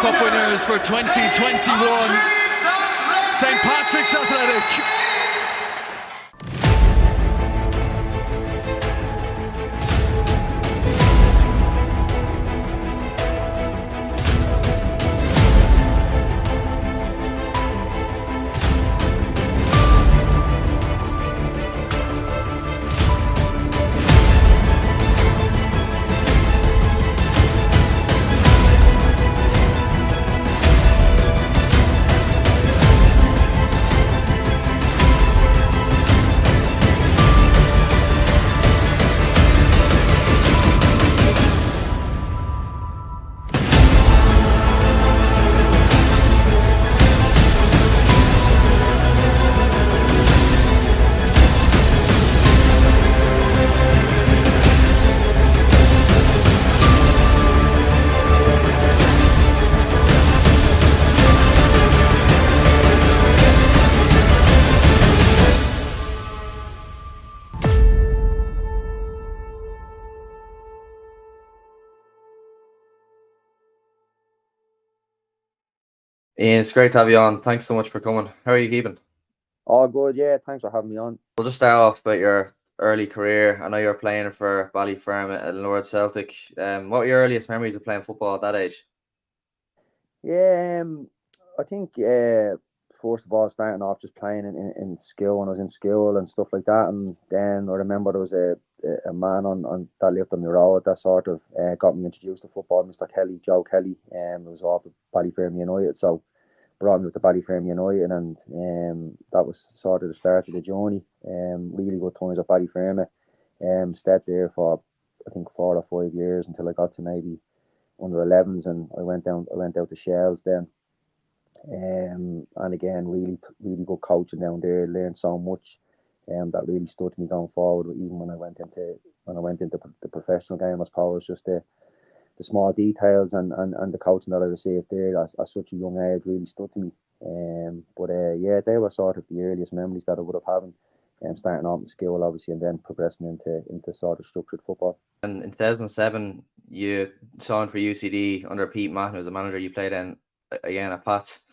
Cup winners for 2021, St Patrick's Athletic. Ian, it's great to have you on. Thanks so much for coming. How are you keeping? All good, yeah. Thanks for having me on. We'll just start off about your early career. I know you're playing for Ballyfermot at Lord Celtic. What were your earliest memories of playing football at that age? Yeah, I think first of all, starting off just playing in school when I was in school and stuff like that, and then I remember there was a man on that lived on the road that sort of got me introduced to football, Mr. Kelly, Joe Kelly. It was off at Ballyfermot United, so brought me up to Ballyfermot United, and that was sort of the start of the journey. Really good times at Ballyfermot. Stayed there for I think 4 or 5 years until I got to maybe under 11s, and I went out to Shells then. And again, really good coaching down there. Learned so much, that really stood me going forward. Even when I went into the professional game, I suppose just the small details and the coaching that I received there at such a young age really stood to me. But yeah, they were sort of the earliest memories that I would have had. Starting out in school, obviously, and then progressing into sort of structured football. And in 2007, you signed for UCD under Pete Mahon, who was a manager. You played in again at Pats.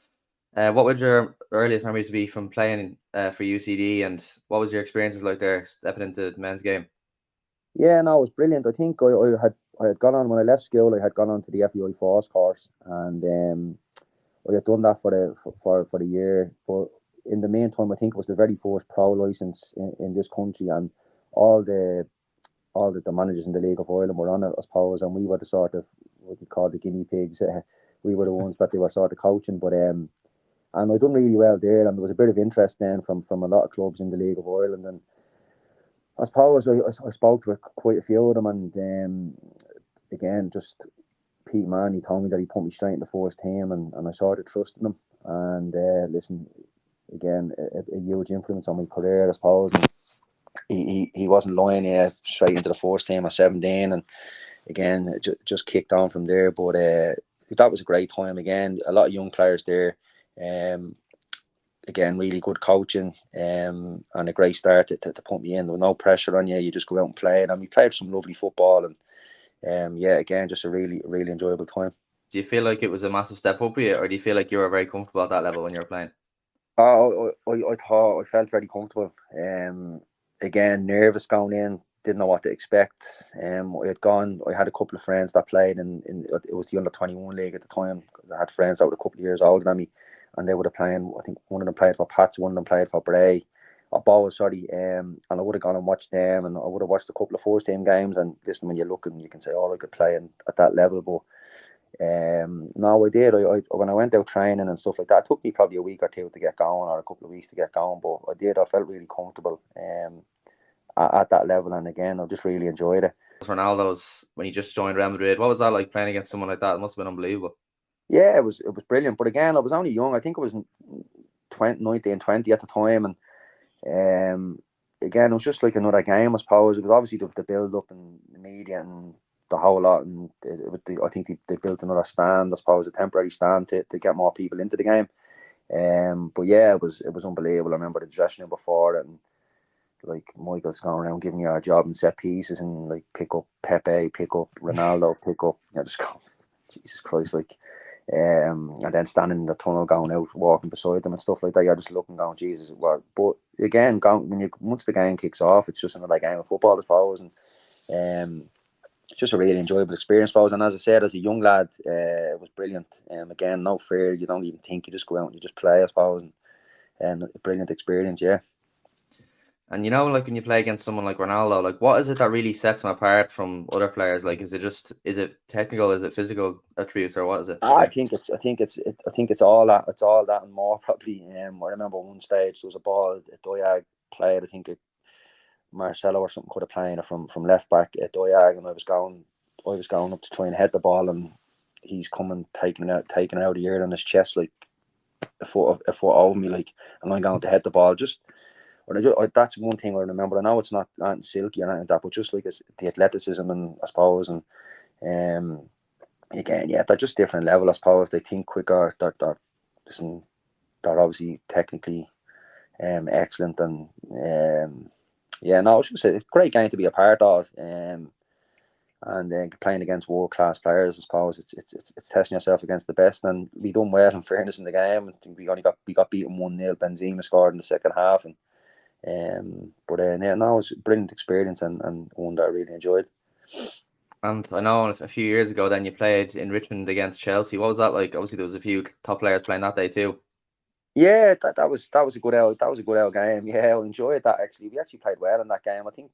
What would your earliest memories be from playing for UCD, and what was your experiences like there stepping into the men's game? Yeah, no, it was brilliant. I think I had gone on when I left school. I had gone on to the FAI Force course, and I had done that for the year. But in the meantime, I think it was the very first pro license in this country, and all the managers in the League of Ireland were on it, I suppose, and we were the sort of what you call the guinea pigs. We were the ones that they were sort of coaching, but and I done really well there, and there was a bit of interest then from a lot of clubs in the League of Ireland, and I suppose I spoke to quite a few of them, and again, just Pete Mann, he told me that he put me straight in the first team, and I sort of trusted him. And listen, again, a huge influence on my career, I suppose. And he wasn't lying straight into the first team at 17, and again, just kicked on from there. But that was a great time. Again, a lot of young players there. Again, really good coaching, and a great start to put me in. There was no pressure on you. You just go out and play. And we played some lovely football, and yeah, again, just a really enjoyable time. Do you feel like it was a massive step up for you, or do you feel like you were very comfortable at that level when you were playing? I thought I felt very comfortable. Again, nervous going in, didn't know what to expect. I had a couple of friends that played in it was the under 21 league at the time. I had friends that were a couple of years older than me, and they would have playing. I think one of them played for Pats, one of them played for Bray, or Bow, sorry. And I would have gone and watched them, and I would have watched a couple of first team games. And listen, when you look and you can say, "Oh, I could play at that level," but no, I did. I when I went out training and stuff like that, it took me probably a week or two to get going, or a couple of weeks to get going. But I did. I felt really comfortable at that level, and again, I just really enjoyed it. Ronaldo's when he just joined Real Madrid. What was that like playing against someone like that? It must have been unbelievable. Yeah, it was brilliant. But again, I was only young. I think I was 19, 20 at the time, and again, it was just like another game, I suppose. It was obviously the build up and the media and the whole lot, and I think they built another stand, I suppose, a temporary stand to get more people into the game. But yeah, it was unbelievable. I remember the dressing room before, and like Michael's going around giving you a job in set pieces, and like pick up Pepe, pick up Ronaldo, pick up, just go, Jesus Christ, like. And then standing in the tunnel, going out, walking beside them and stuff like that. You're just looking, going, Jesus, what? But again, once the game kicks off, it's just another game of football, I suppose, and just a really enjoyable experience, I suppose. And as I said, as a young lad, it was brilliant. Again, no fear. You don't even think. You just go out and you just play, I suppose, and a brilliant experience. Yeah. And you know, like when you play against someone like Ronaldo, like what is it that really sets him apart from other players? Like, is it technical, is it physical attributes, or what is it? I think it's all that. It's all that and more probably. I remember one stage there was a ball that Doyag played. I think Marcelo or something could have played it from left back at Doyag, and I was going up to try and head the ball, and he's coming taking it out of the air on his chest like a foot over me, like, and I'm going to head the ball. That's one thing I remember. I know it's not silky or anything like that, but just like the athleticism, and I suppose, and again, yeah, they're just different level. I suppose they think quicker. They're obviously technically excellent, and yeah, no, it's just a great game to be a part of. And then playing against world class players, I suppose it's testing yourself against the best, and we done well in fairness in the game. I think we got beaten 1-0. Benzema scored in the second half, and yeah, no, it was a brilliant experience, and one that I really enjoyed. And I know a few years ago, then you played in Richmond against Chelsea. What was that like? Obviously, there was a few top players playing that day too. Yeah, that was a good out game. Yeah, I enjoyed that actually. We actually played well in that game. I think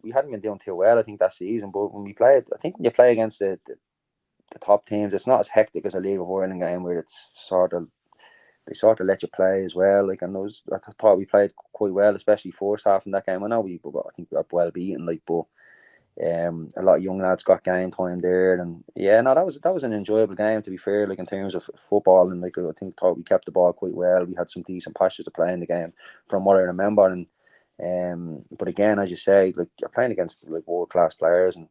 we hadn't been doing too well, I think, that season. But when we played, I think when you play against the top teams, it's not as hectic as a League of Ireland game where it's they sort of let you play as well. Like, and I thought we played quite well, especially first half in that game. I know I think we got well beaten, like, but a lot of young lads got game time there, and yeah, no, that was an enjoyable game, to be fair. Like, in terms of football, and like, thought we kept the ball quite well. We had some decent passages to play in the game, from what I remember. And but again, as you say, like, you're playing against like world class players, and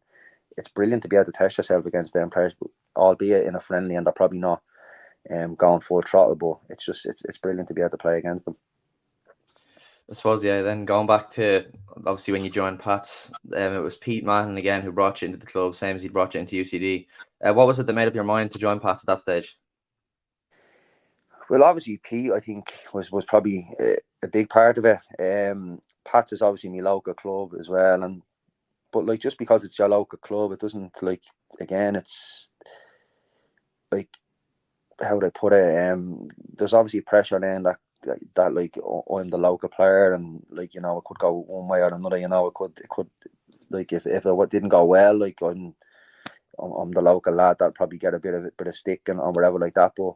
it's brilliant to be able to test yourself against them players, albeit in a friendly, and they're probably not going full throttle, but it's brilliant to be able to play against them. I suppose, yeah. Then going back to obviously when you joined Pats, it was Pete Mahon again who brought you into the club, same as he brought you into UCD. What was it that made up your mind to join Pats at that stage? Well, obviously Pete, I think, was probably a big part of it. Pats is obviously my local club as well, but like, just because it's your local club, it doesn't, like, again, it's like, how would I put it? There's obviously pressure then that like, I'm the local player, and like, it could go one way or another. It could, like, if it didn't go well, like, I'm the local lad, that probably get a bit of stick and or whatever like that. But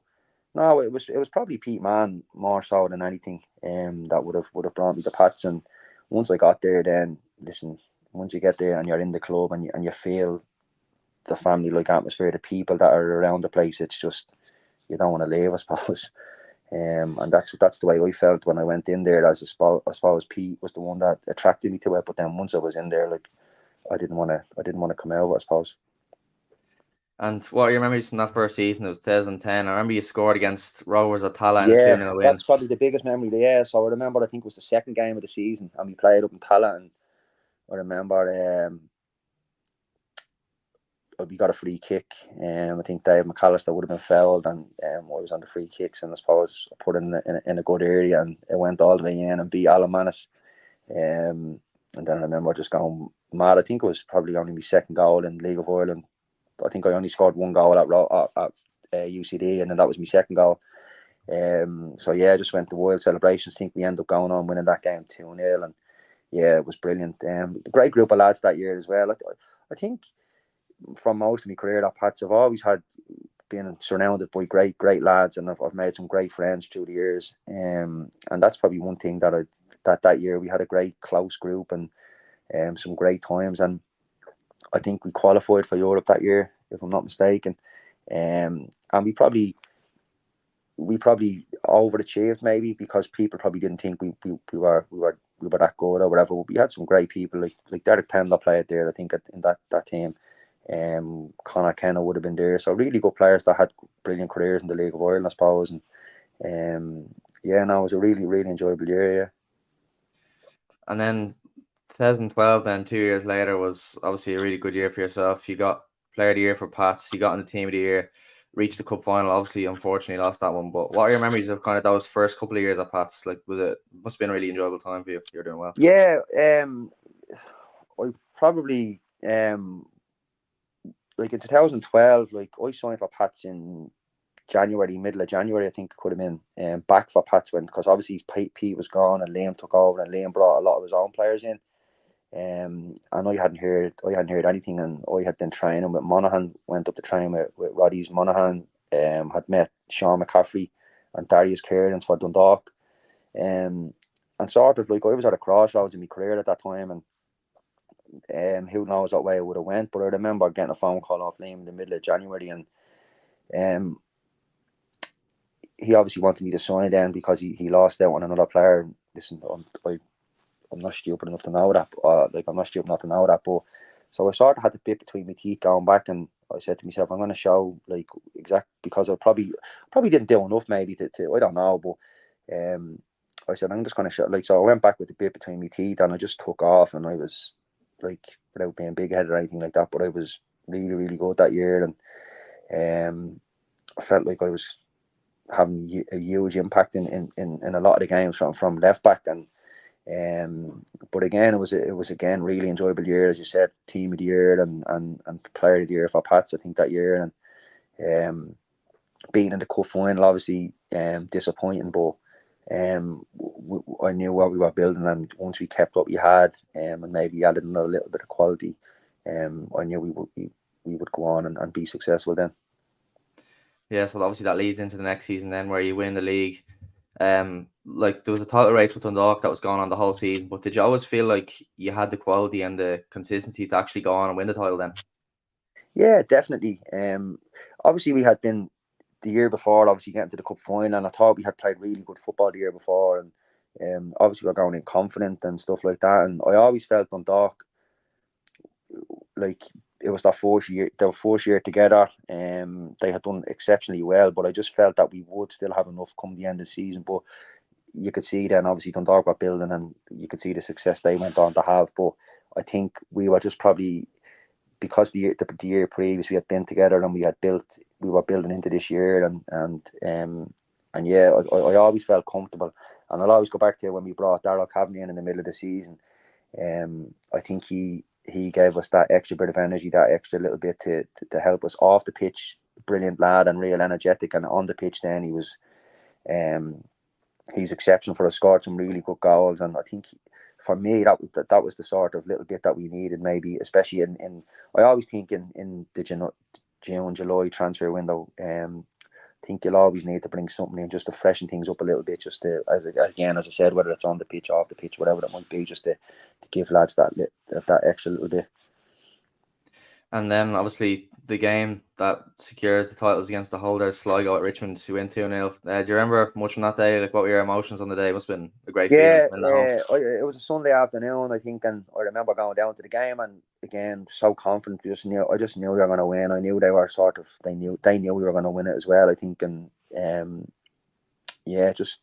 no, it was probably Pete Mann more so than anything. That would have brought me to Pats. And once I got there, then listen, once you get there and you're in the club, and you feel the family like atmosphere, the people that are around the place, it's just, you don't want to leave, I suppose. And that's the way I felt when I went in there. I suppose Pete was the one that attracted me to it. But then once I was in there, like, I didn't want to come out, I suppose. And what are your memories from that first season? It was 2010. I remember you scored against Rovers at Tala in a Yeah, 2-0 win. that's probably the biggest memory there. So I remember, I think it was the second game of the season, and we played up in Tala, and I remember we got a free kick. I think Dave McAllister would have been fouled, and I was on the free kicks, and I suppose I put it in a good area, and it went all the way in and beat Alan Manis. And then I remember just going mad. I think it was probably only my second goal in League of Ireland. I think I only scored one goal at UCD, and then that was my second goal. So yeah, I just went to wild celebrations. I think we ended up going on winning that game 2-0, and yeah, it was brilliant. Great group of lads that year as well. I think from most of my career at Pats, I've always been surrounded by great lads, and I've made some great friends through the years. And that's probably one thing that year we had a great close group, and some great times. And I think we qualified for Europe that year, if I'm not mistaken. And we probably overachieved, maybe, because people probably didn't think we were that good or whatever. But we had some great people, like Derek Pendle played there, I think, in that team. Conor Kenna would have been there. So really good players that had brilliant careers in the League of Ireland, I suppose. And yeah, no, it was a really, really enjoyable year. Yeah. And then 2012, then 2 years later, was obviously a really good year for yourself. You got Player of the Year for Pats. You got on the Team of the Year. reached the cup final. Obviously, unfortunately, lost that one. But what are your memories of kind of those first couple of years at Pats? Like, must have been a really enjoyable time for you. You're doing well. Yeah, I probably like in 2012, like I signed for Pats in January, middle of January, I think it could have been. Back for Pats when, because obviously Pete was gone and Liam took over, and Liam brought a lot of his own players in. And I hadn't heard anything, and I had been training with Monaghan. Went up to train with Roddy's Monaghan. Had met Sean McCaffrey and Darius Kearns for Dundalk. And sort of like I was at a crossroads in my career at that time, and who knows what way I would have went. But I remember getting a phone call off Liam in the middle of January, and um, he obviously wanted me to sign then because he lost out on another player. Listen, I'm not stupid enough to know that. I'm not stupid not to know that. But so I sort of had the bit between my teeth going back, and I said to myself, I'm going to show like exact, because I probably didn't do enough maybe to I don't know, but I said I'm just going to show, like, so I went back with the bit between my teeth, and I just took off, and I was like, without being big headed or anything like that, but I was really really good that year, and I felt like I was having a huge impact in a lot of the games from left back. And but again, it was again really enjoyable year, as you said, team of the year and player of the year for Pats, I think, that year. And being in the cup final, obviously disappointing, but I knew what we were building, and once we kept what we had, and maybe added another little bit of quality, I knew we would go on and be successful then. Yeah, so obviously that leads into the next season then, where you win the league. Like, there was a title race with Dundalk that was going on the whole season, but did you always feel like you had the quality and the consistency to actually go on and win the title then? Yeah, definitely. Obviously we had been the year before, obviously getting to the cup final, and I thought we had played really good football the year before, and obviously we're going in confident and stuff like that. And I always felt Dundalk, like, it was their first year together. They had done exceptionally well, but I just felt that we would still have enough come the end of the season. But you could see then, obviously Dundalk were building, and you could see the success they went on to have. But I think we were just probably, because the year previous we had been together, and we were building into this year, and yeah, I always felt comfortable, and I'll always go back to when we brought Darrell Cavaney in the middle of the season. I think he gave us that extra bit of energy, that extra little bit to help us off the pitch. Brilliant lad and real energetic, and on the pitch then he was he's exceptional for us. Scored some really good goals, and I think for me that was the sort of little bit that we needed, maybe especially in I always think in the June July transfer window. I think you'll always need to bring something in just to freshen things up a little bit, just to, as I said, whether it's on the pitch, off the pitch, whatever it might be, just to give lads that extra little bit. And then obviously the game that secures the titles against the holders, Sligo at Richmond, who win 2-0. Do you remember much from that day? Like, what were your emotions on the day? It must have been a great feeling. Yeah, it was a Sunday afternoon, I think, and I remember going down to the game, and again, so confident. I just knew we were going to win. I knew they were they knew we were going to win it as well, I think. And yeah, just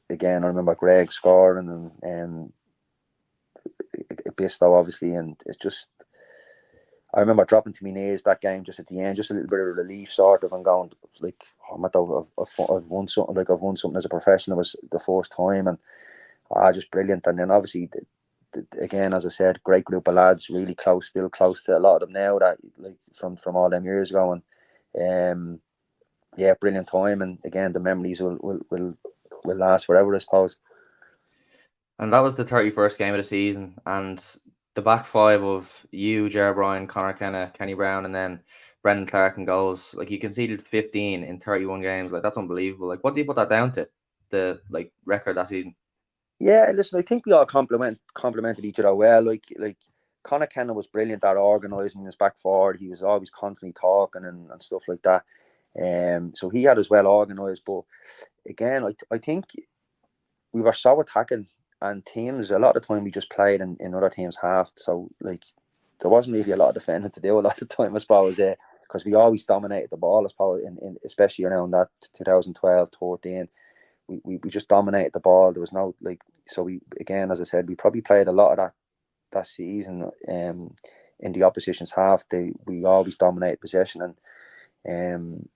again, I remember Greg scoring, and Bistow obviously, and it's just, I remember dropping to my knees that game just at the end, just a little bit of relief, sort of, and going like, oh, I've won something. Like, I've won something as a professional. It was the first time, and just brilliant. And then obviously, again, as I said, great group of lads, really close, still close to a lot of them now, that like from all them years ago. And yeah, brilliant time. And again, the memories will last forever, I suppose. And that was the 31st game of the season, and the back five of you, Ger Bryan, Conor Kenna, Kenny Brown, and then Brendan Clark in goals. Like, you conceded 15 in 31 games. Like, that's unbelievable. Like, what do you put that down to? The record that season. Yeah, listen, I think we all complemented each other well. Like Conor Kenna was brilliant at organising his back forward. He was always constantly talking and stuff like that. So he had us well organised. But again, I think we were so attacking, and teams, a lot of the time we just played in other teams' half. So like, there wasn't really a lot of defending to do a lot of the time, I suppose, because we always dominated the ball, I suppose, in especially around that 2012, 13. We just dominated the ball. There was no, like, so we, again, as I said, we probably played a lot of that season in the opposition's half. We always dominated possession, and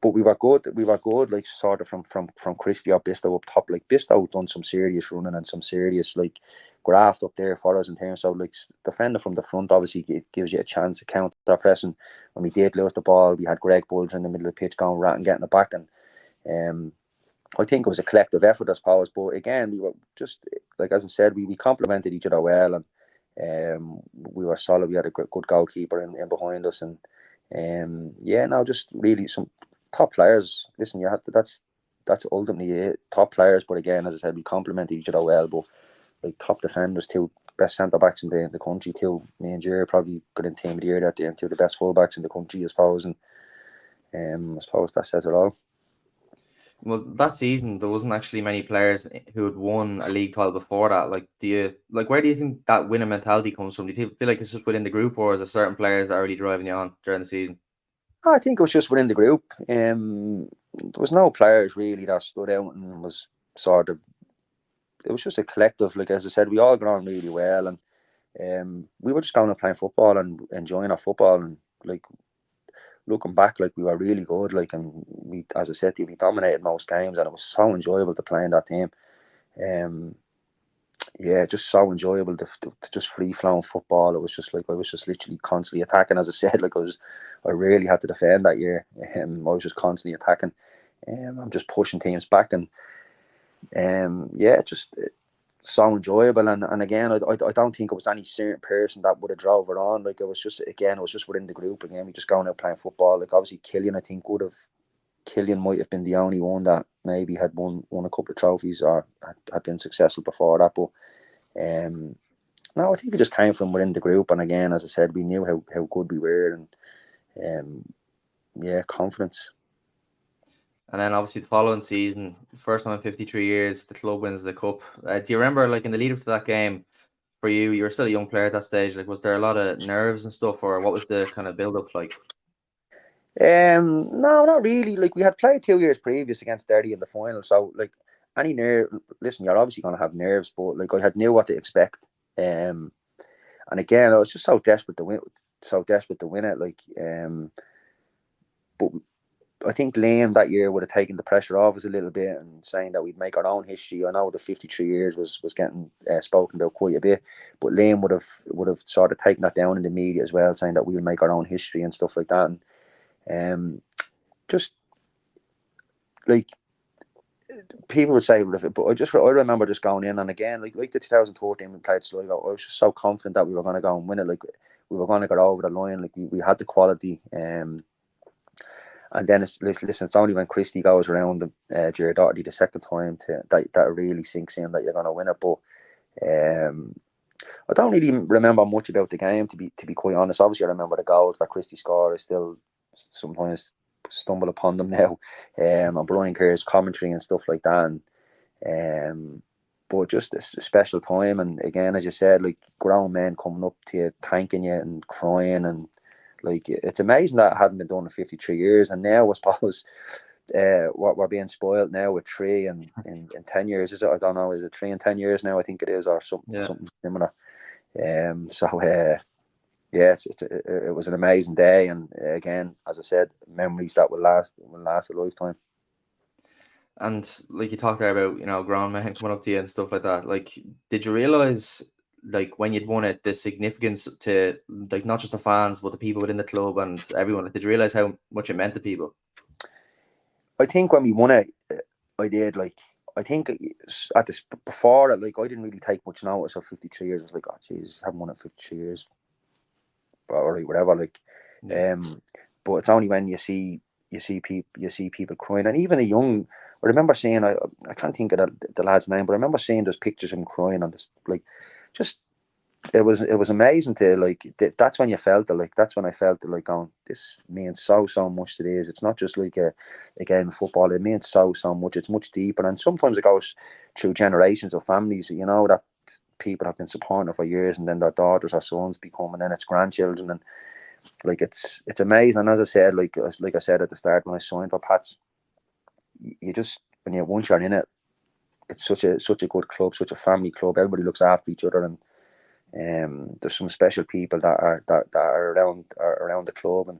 but we were good. We were good, like sort of from Christie or Bistow up top. Like Bistow done some serious running and some serious like graft up there for us in terms of like defender from the front. Obviously, it gives you a chance to counter pressing. When we did lose the ball, we had Greg Bulger in the middle of the pitch going rat and getting it back. And I think it was a collective effort, I suppose. But again, we were just like as I said, we complemented each other well, and we were solid. We had a good goalkeeper in behind us, and just really some top players. Listen, you have to, that's ultimately it, top players. But again, as I said, we complemented each other well. But like top defenders, two best centre backs in the country, two me and Jerry probably got in team of the year that day, and two of the best full backs in the country, I suppose. And I suppose that says it all. Well, that season there wasn't actually many players who had won a league title before that. Like, where do you think that winning mentality comes from? Do you feel like it's just within the group, or is there certain players that are really driving you on during the season? I think it was just within the group. There was no players really that stood out and was sort of. It was just a collective. Like as I said, we all got on really well, and we were just going and playing football and enjoying our football, and like looking back, like we were really good. Like, and we, as I said, we dominated most games, and it was so enjoyable to play in that team. Just so enjoyable to just free flowing football. It was just like I was just literally constantly attacking. As I said, like I really had to defend that year. I was just constantly attacking. I'm just pushing teams back, and just so enjoyable. And again, I don't think it was any certain person that would have drove it on. Like it was just within the group. Again, we just going out playing football. Like obviously, Killian might have been the only one that maybe had won a couple of trophies or had been successful before that. But no, I think it just came from within the group. And again, as I said, we knew how good we were, and confidence. And then obviously the following season, first time in 53 years, the club wins the cup. Do you remember, like in the lead up to that game, for you were still a young player at that stage. Like, was there a lot of nerves and stuff, or what was the kind of build up like? No, not really. Like we had played 2 years previous against Derry in the final, so like any nerve. Listen, you're obviously going to have nerves, but like I had knew what to expect. And again, I was just so desperate to win it. Like, but I think Liam that year would have taken the pressure off us a little bit and saying that we'd make our own history. I know the 53 years was getting spoken about quite a bit, but Liam would have sort of taken that down in the media as well, saying that we would make our own history and stuff like that. And just like people would say, but I remember just going in, and again, like the 2014 we played Sligo, I was just so confident that we were going to go and win it. Like we were going to get over the line. Like we had the quality. And then it's only when Christie goes around Jared Doherty the second time that really sinks in that you're going to win it. But I don't really remember much about the game, to be quite honest. Obviously, I remember the goals that Christie scored. I still sometimes stumble upon them now. And Brian Kerr's commentary and stuff like that. And but just a special time. And again, as you said, like grown men coming up to you, thanking you and crying, and like it's amazing that it hadn't been done in 53 years. And now I suppose what we're being spoiled now with 3 and in 10 years, is it? I don't know, is it 3 and 10 years now? I think it is, or something similar. It was an amazing day, and again, as I said, memories that will last a lifetime. And like you talked there about, grown men coming up to you and stuff like that. Like, did you realize, like when you'd won it, the significance to like not just the fans but the people within the club and everyone? Did you realize how much it meant to people? I think when we won it, I did. Like I think at this before it, like I didn't really take much notice of 53 years. I was like, oh jeez, haven't won it 53 years, or whatever. Like, but it's only when you see people crying, and even a young. I remember seeing, I can't think of the lad's name, but I remember seeing those pictures of him crying on this, like, just it was amazing to like. That's when you felt it, like that's when I felt it, like going, this means so much to this. It's not just like a game of football. It means so much. It's much deeper, and sometimes it goes through generations of families. That people have been supporting it for years, and then their daughters or sons become, and then it's grandchildren, and like it's amazing. And as I said, like I said at the start when I signed for Pats, you just once you're in it, it's such a good club, such a family club. Everybody looks after each other, and there's some special people that are around the club,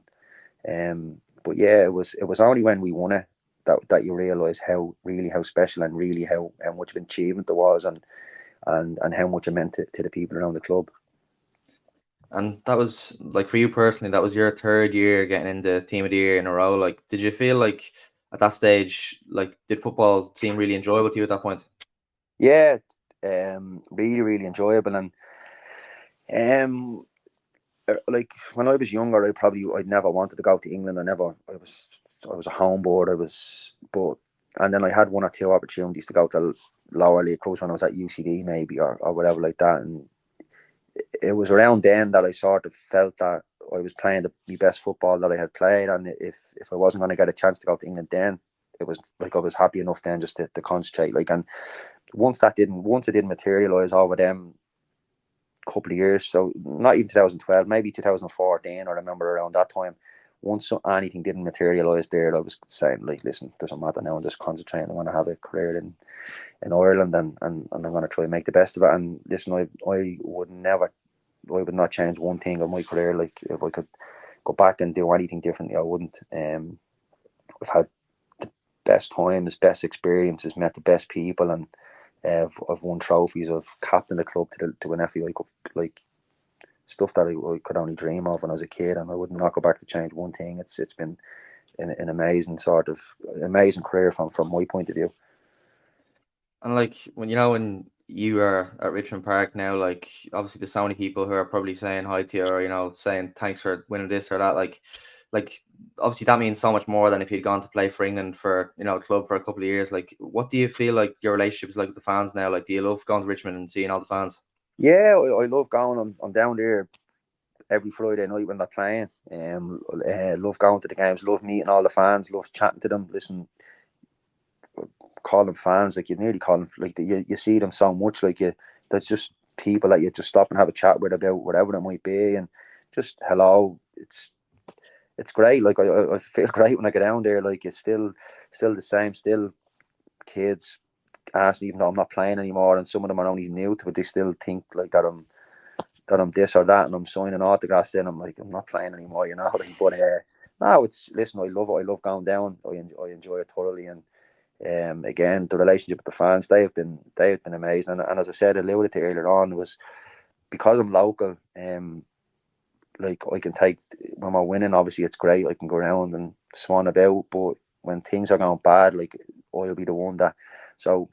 and but yeah, it was only when we won it that you realise how special and really how much of an achievement there was, and how much it meant to the people around the club. And that was like for you personally, that was your third year getting into Team of the Year in a row. Like, did you feel like at that stage, like, did football seem really enjoyable to you at that point? Yeah, really, really enjoyable. And like when I was younger, I'd never wanted to go to England. I was a homeboard. And then I had one or two opportunities to go to lower league clubs when I was at UCD maybe, or whatever like that. And it was around then that I sort of felt that I was playing the best football that I had played, and if I wasn't going to get a chance to go to England, then it was like I was happy enough then just to concentrate. Like, and once it didn't materialise over them couple of years, so not even 2012, maybe 2014, I remember around that time. Once anything didn't materialise there, I was saying, like, listen, doesn't matter now, I'm just concentrating. I want to have a career in Ireland, and I'm going to try and make the best of it. And listen, I would not change one thing of my career. Like, if I could go back and do anything differently, I wouldn't. I've had the best times, best experiences, met the best people, and I've won trophies. I've captained the club to an FAI Cup, like stuff that I could only dream of when I was a kid, and I would not go back to change one thing. It's been an amazing amazing career from my point of view. And like when you are at Richmond Park now, like obviously there's so many people who are probably saying hi to you, or saying thanks for winning this or that. Like obviously that means so much more than if you'd gone to play for England for a club for a couple of years. Like, what do you feel like your relationship is like with the fans now? Like, do you love going to Richmond and seeing all the fans? Yeah, I love going. I'm down there every Friday night when they're playing. Love going to the games. Love meeting all the fans. Love chatting to them. Listen, call them fans, like you nearly call them, like you see them so much, like that's just people that you just stop and have a chat with about whatever it might be, and just hello. It's great. Like I feel great when I get down there. Like it's still the same. Still kids asking, even though I'm not playing anymore, and some of them are only new to it, they still think like that I'm this or that, and I'm signing autographs. Then I'm like, I'm not playing anymore, Like, but no, it's, listen, I love it. I love going down. I enjoy it thoroughly, and again, the relationship with the fans, they've been amazing. And as I said, alluded to earlier on, was because I'm local. Like, I can take, when we're winning, obviously it's great. I can go around and swan about, but when things are going bad, like, I'll be the one that. So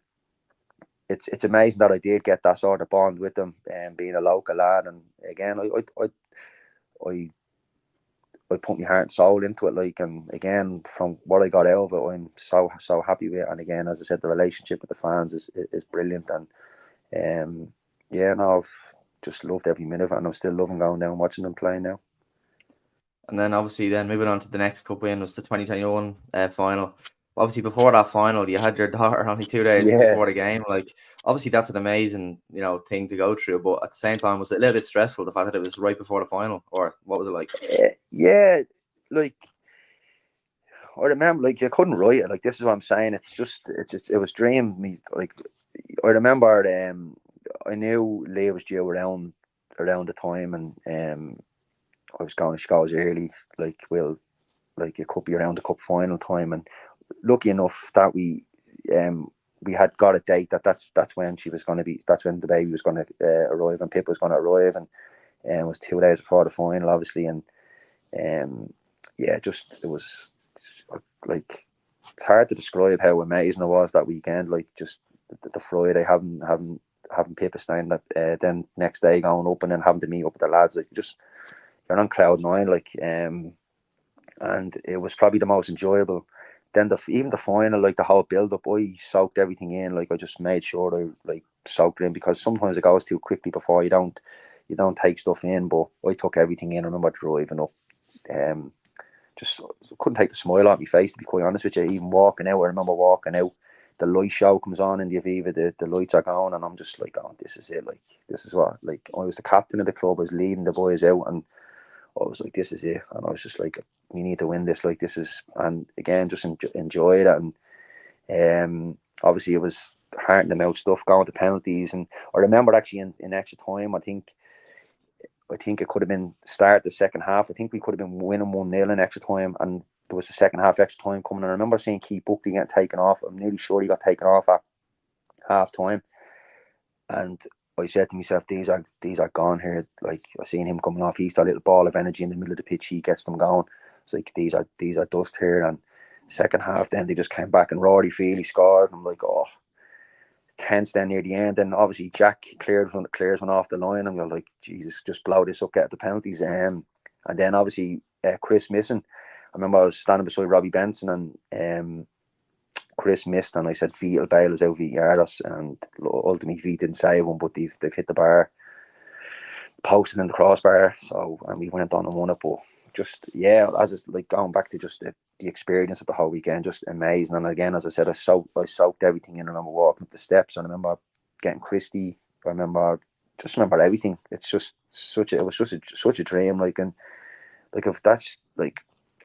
it's amazing that I did get that sort of bond with them, and being a local lad. And again, I I put my heart and soul into it, like, and again, from what I got out of it, I'm so happy with it. And again, as I said, the relationship with the fans is brilliant, and yeah, no, I've just loved every minute of it, and I'm still loving going down and watching them play now. And then obviously then moving on to the next cup win was the 2021 final. Obviously before that final, you had your daughter only 2 days Yeah, before the game. Like, obviously that's an amazing thing to go through, but at the same time, was it a little bit stressful, the fact that it was right before the final, or what was it like? yeah, like, I remember, like, you couldn't write it. Like, this is what I'm saying. It's just, it was dream me. Like, I remember, I knew Leah was due around the time, and I was going, she goes early. Like, it could be around the cup final time. And lucky enough that we had got a date that's when she was going to be. That's when the baby was going to arrive, and Pip was going to arrive, and it was 2 days before the final, obviously. And yeah, just, it was like, it's hard to describe how amazing it was that weekend. Like, just the Friday, having Pippa staying that, then next day going up, and then having to meet up with the lads. Like, just, you're on cloud nine. Like, and it was probably the most enjoyable. Then even the final, like the whole build up, I soaked everything in. Like, I just made sure I, like, soaked it in, because sometimes it goes too quickly before you don't take stuff in. But I took everything in. I remember driving up, just couldn't take the smile off my face, to be quite honest with you. Even walking out, I remember walking out, the light show comes on in the Aviva, the lights are going, and I'm just like, oh, this is it. Like, this is what, like, I was the captain of the club. I was leading the boys out, and I was like, this is it. And I was just like, we need to win this. Like, this is, and again, just enjoy it. And obviously it was heart in the mouth stuff, going to penalties. And I remember actually in extra time, I think it could have been start the second half. I think we could have been winning 1-0 in extra time, and there was a second half extra time coming. And I remember seeing Keith Buckley getting taken off. I'm nearly sure he got taken off at half time. And I said to myself, these are gone here. Like, I seen him coming off. He's that little ball of energy in the middle of the pitch. He gets them going. It's like these are dust here. And second half, then they just came back and Rory Feely scored. And I'm like, oh, it's tense then near the end. And obviously Jack clears one off the line. And you're like, Jesus, just blow this up, get the penalties. And then obviously Chris missing. I remember I was standing beside Robbie Benson and Chris missed, and I said Vee will bail us out, Vee yard us, and ultimately Vee didn't save one, but they've hit the bar, posted in the crossbar, so, and we went on and won it. But just, yeah, as it's like going back to just the experience of the whole weekend, just amazing. And again, as I said, I soaked everything in. I remember walking up the steps, and I remember getting Christie. I remember everything. It's just such a dream. Like, and like, if that's like,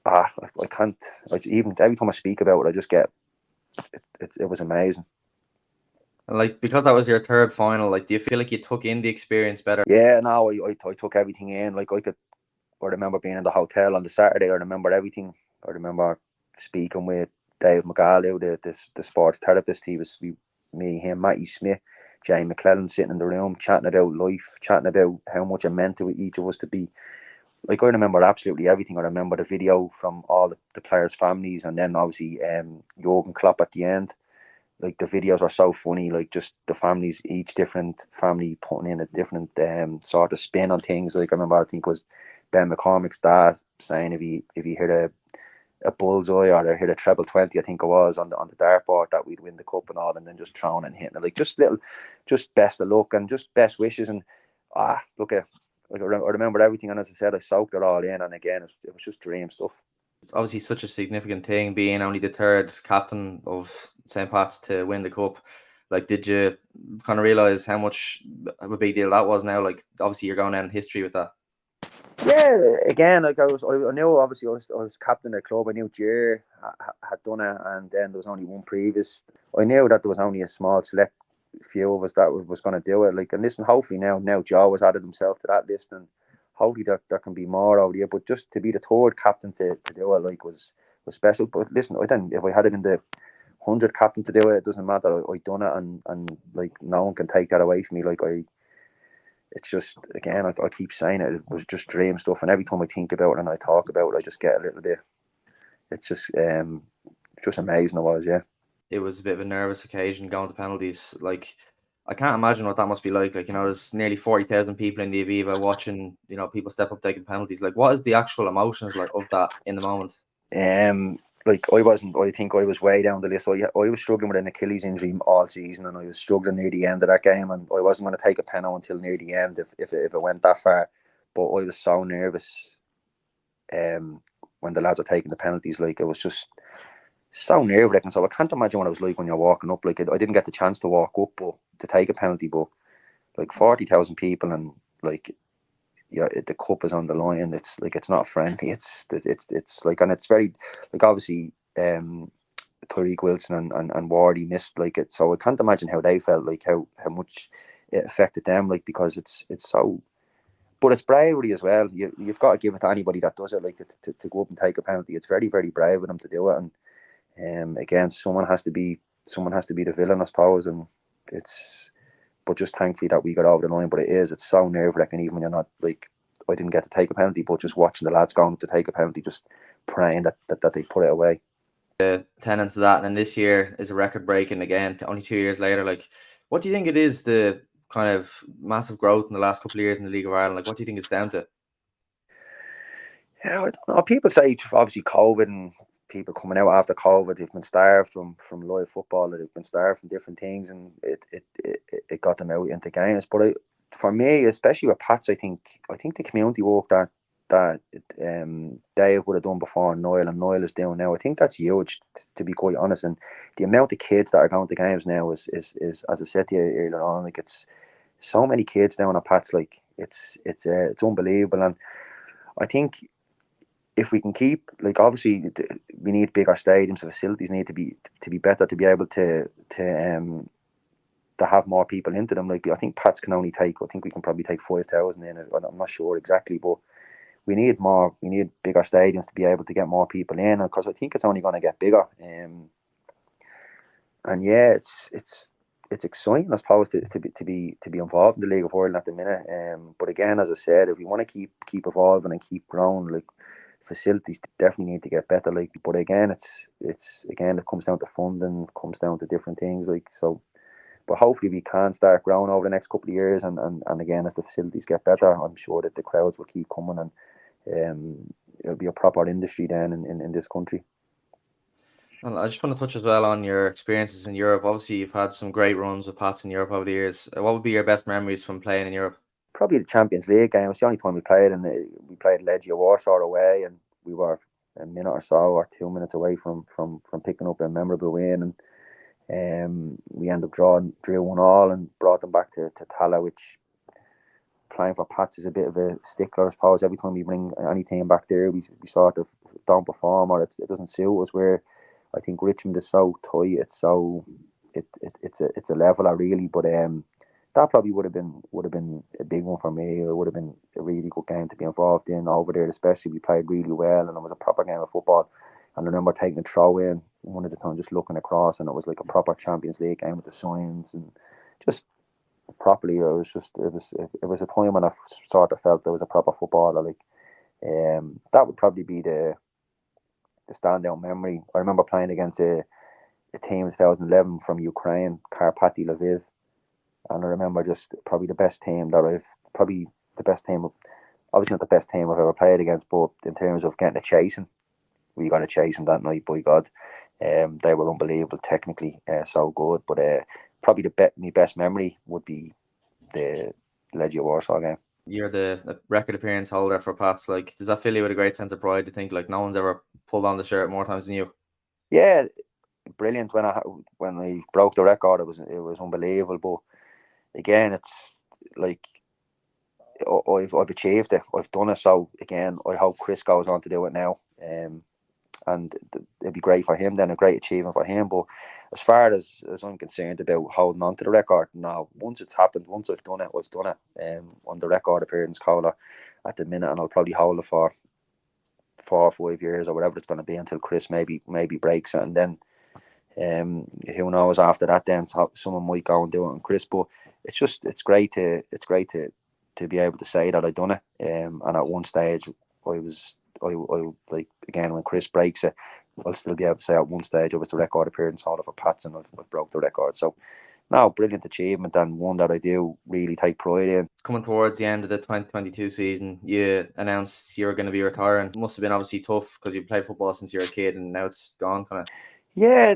I can't. Even every time I speak about it, I just get. It was amazing. And like, because that was your third final, like, do you feel like you took in the experience better? Yeah, no, I took everything in. Like, I remember being in the hotel on the Saturday. I remember everything. I remember speaking with Dave McGallow, the sports therapist. He was me, him, Matty Smith, Jay McClellan sitting in the room chatting about life, chatting about how much it meant to each of us to be. Like, I remember absolutely everything. I remember the video from all the players' families, and then obviously Jurgen Klopp at the end. Like, the videos were so funny. Like, just the families, each different family putting in a different sort of spin on things. Like, I remember, I think it was Ben McCormick's dad saying if he hit a bullseye or hit a treble 20, I think it was on the dartboard, that we'd win the cup and all, and then just throwing and hitting it. Like, just best of luck and just best wishes. And look at. Like, I remember everything, and as I said, I soaked it all in. And again, it was just dream stuff. It's obviously such a significant thing, being only the third captain of St. Pat's to win the cup. Like, did you kind of realise how much of a big deal that was now? Like, obviously you're going down in history with that. Yeah, again, like I knew obviously I was captain of the club. I knew Jer had done it, and then there was only one previous. I knew that there was only a small select few of us that was going to do it. Like, and listen, hopefully now Joe has added himself to that list, and hopefully there can be more over the year. But just to be the third captain to do it, like, was special. But listen, if I had it in the 100th captain to do it, it doesn't matter. I done it, and like, no one can take that away from me. Like, it's just, again, I keep saying it was just dream stuff. And every time I think about it and I talk about it, I just get a little bit. It's just amazing. It was, yeah. It was a bit of a nervous occasion going to penalties. Like, I can't imagine what that must be like. Like, there's nearly 40,000 people in the Aviva watching, people step up taking penalties. Like, what is the actual emotions like of that in the moment? Like, I think I was way down the list. I was struggling with an Achilles injury all season, and I was struggling near the end of that game, and I wasn't going to take a penalty until near the end if it went that far. But I was so nervous when the lads are taking the penalties. Like, it was just so nerve-wracking. So I can't imagine what it was like when you're walking up. Like, I didn't get the chance to walk up, but to take a penalty, but like 40,000 people, and like, yeah, the cup is on the line. It's like, it's not friendly. It's like, and it's very, like, obviously Tariq Wilson and Wardy missed, like, it. So I can't imagine how they felt, like how much it affected them, like, because it's so. But it's bravery as well. You've got to give it to anybody that does it, like, to go up and take a penalty. It's very, very brave of them to do it. And again, someone has to be the villain, I suppose. And it's. But just thankfully that we got over the line. But it's so nerve-wracking, even when you're not, like, I didn't get to take a penalty, but just watching the lads going to take a penalty, just praying that they put it away. The tenets of that, and then this year is a record breaking again, only 2 years later. Like, what do you think it is, the kind of massive growth in the last couple of years in the League of Ireland? Like, what do you think it's down to? Yeah, I don't know. People say obviously COVID and people coming out after COVID, they've been starved from live football, they've been starved from different things, and it got them out into games. But for me, especially with Pats, I think the community work that Dave would have done before Noel and Noel is doing now, I think that's huge, to be quite honest. And the amount of kids that are going to games now is as I said to you earlier on, like, it's so many kids down at Pats, like, it's unbelievable. And I think if we can keep, like, obviously we need bigger stadiums, the facilities need to be better to be able to have more people into them. Like, I think Pats can only take, I think we can probably take 5,000 in it. I'm not sure exactly, but we need bigger stadiums to be able to get more people in, because I think it's only going to get bigger. And yeah, it's exciting, I suppose, to be involved in the League of Ireland at the minute. But again, as I said, if we want to keep evolving and keep growing, like, facilities definitely need to get better. Like, but again, it comes down to funding, comes down to different things. Like, so, but hopefully we can start growing over the next couple of years, and again, as the facilities get better, I'm sure that the crowds will keep coming, and it'll be a proper industry then in this country. And I just want to touch as well on your experiences in Europe. Obviously, you've had some great runs with Pats in Europe over the years. What would be your best memories from playing in Europe? Probably the Champions League game. It's the only time we played, and we played Legia Warsaw away, and we were a minute or so, or 2 minutes away from picking up a memorable win, and we ended up drawing 1-1 and brought them back to Tala, which, playing for Pats is a bit of a stickler, I suppose. Every time we bring any team back there, we sort of don't perform, or it doesn't suit us. Where I think Richmond is so tight, it's a leveler really. But that probably would have been a big one for me. It would have been a really good game to be involved in over there, especially we played really well and it was a proper game of football. And I remember taking a throw in one of the times, just looking across, and it was like a proper Champions League game with the signs and just properly. It was a time when I sort of felt there was a proper footballer. Like, that would probably be the standout memory. I remember playing against a team in 2011 from Ukraine, Karpaty Lviv, and I remember just probably the best team, obviously not the best team I've ever played against, but in terms of getting a chasing, we got a chasing that night, by God. They were unbelievable technically, so good. But probably my best memory would be the Legia Warsaw game. You're the record appearance holder for Pats. Like, does that fill you with a great sense of pride to think like no one's ever pulled on the shirt more times than you? Yeah, brilliant. When I broke the record, it was unbelievable. But again, it's like, I've achieved it. I've done it. So again, I hope Chris goes on to do it now. And it'd be great for him then, a great achievement for him. But as far as I'm concerned about holding on to the record, no. Once it's happened, once I've done it. On the record appearance holder at the minute, and I'll probably hold it for 4 or 5 years or whatever it's going to be until Chris maybe breaks it, and then who knows after that? Then someone might go and do it on Chris. But it's great to be able to say that I've done it. And at one stage, I like, again, when Chris breaks it, I'll still be able to say at one stage I was the record appearance holder for Pats, and I've broke the record. So, no, brilliant achievement, and one that I do really take pride in. Coming towards the end of the 2022 season, you announced you were going to be retiring. It must have been obviously tough because you played football since you were a kid, and now it's gone, kind of. Yeah,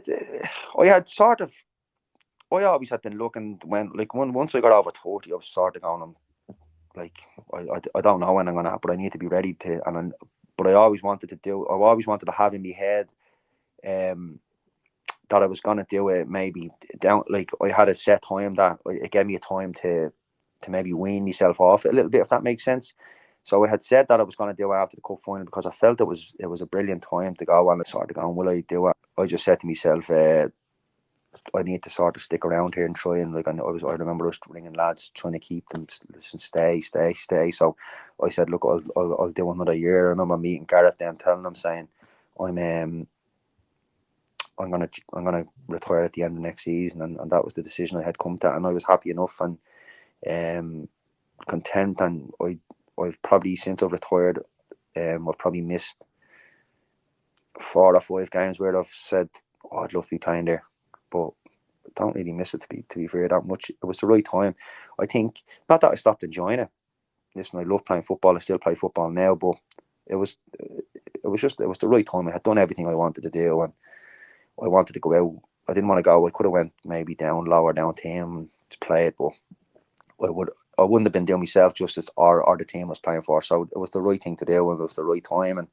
I always had been looking, once I got over 30, I was sort of going, like, I don't know when I'm gonna, but I need to be ready to. But I always wanted to have in my head, that I was gonna do it maybe down. Like, I had a set time that it gave me a time to maybe wean myself off a little bit, if that makes sense. So I had said that I was going to do it after the cup final, because I felt it was a brilliant time to go, and I started going, will I do it? I just said to myself, I need to sort of stick around here and try, and like, I remember us ringing lads trying to keep them, listen, stay. So I said, look, I'll do another year. I remember meeting Gareth then, telling them, saying, I'm gonna retire at the end of next season, and that was the decision I had come to, and I was happy enough and content. And I've probably, since I've retired, I've probably missed 4 or 5 games where I've said, oh, I'd love to be playing there, but I don't really miss it, to be fair, that much. It was the right time. I think, not that I stopped enjoying it. Listen, I love playing football. I still play football now, but it was the right time. I had done everything I wanted to do, and I wanted to go out. I didn't want to go. I could have went maybe lower down team to play it, but I wouldn't have been doing myself justice, or the team I was playing for. So it was the right thing to do, and it was the right time.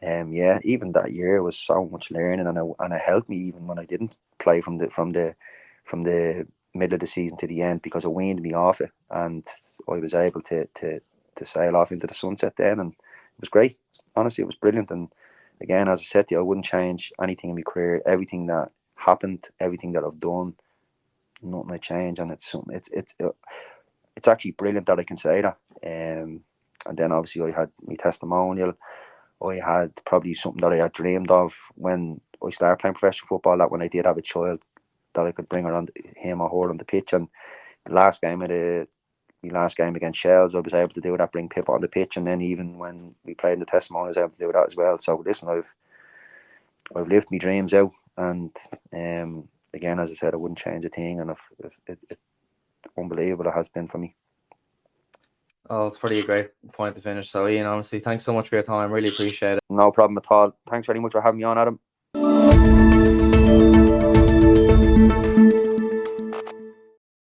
And yeah, even that year was so much learning, and it helped me even when I didn't play from the middle of the season to the end, because it weaned me off it, and I was able to sail off into the sunset then, and it was great. Honestly, it was brilliant. And again, as I said to you, I wouldn't change anything in my career. Everything that happened, everything that I've done, nothing I change. And it's actually brilliant that I can say that. And then obviously I had my testimonial. I had probably something that I had dreamed of when I started playing professional football, that when I did have a child, that I could bring him or her on the pitch. And my last game against Shells, I was able to do that, bring Pippa on the pitch. And then even when we played in the testimonial, I was able to do that as well. So listen, I've lived my dreams out, and again, as I said, I wouldn't change a thing, and it's unbelievable it has been for me. Oh, it's pretty a great point to finish. So Ian, honestly, thanks so much for your time. Really appreciate it. No problem at all. Thanks very much for having me on, Adam.